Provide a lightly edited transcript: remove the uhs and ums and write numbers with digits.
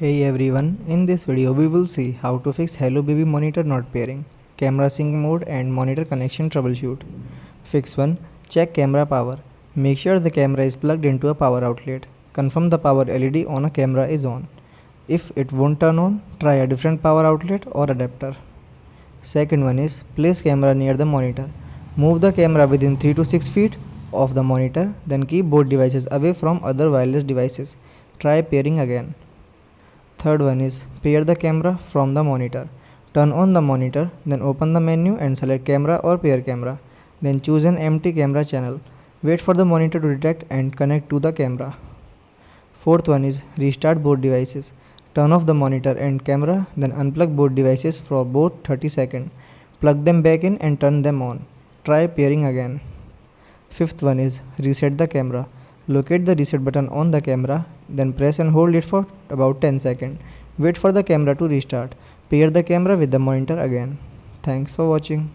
Hey everyone, in this video we will see how to fix Hello Baby monitor not pairing, camera sync mode and monitor connection troubleshoot. Fix 1. Check camera power. Make sure the camera is plugged into a power outlet. Confirm the power LED on a camera is on. If it won't turn on, try a different power outlet or adapter. Second one is place camera near the monitor. Move the camera within 3 to 6 feet of the monitor, then keep both devices away from other wireless devices. Try pairing again. Third one is pair the camera from the monitor. Turn on the monitor, then open the menu and select camera or pair camera. Then choose an empty camera channel. Wait for the monitor to detect and connect to the camera. Fourth one is restart both devices. Turn off the monitor and camera, then unplug both devices for both 30 seconds. Plug them back in and turn them on. Try pairing again. Fifth one is reset the camera. Locate the reset button on the camera, then press and hold it for about 10 seconds. Wait for the camera to restart. Pair the camera with the monitor again. Thanks for watching.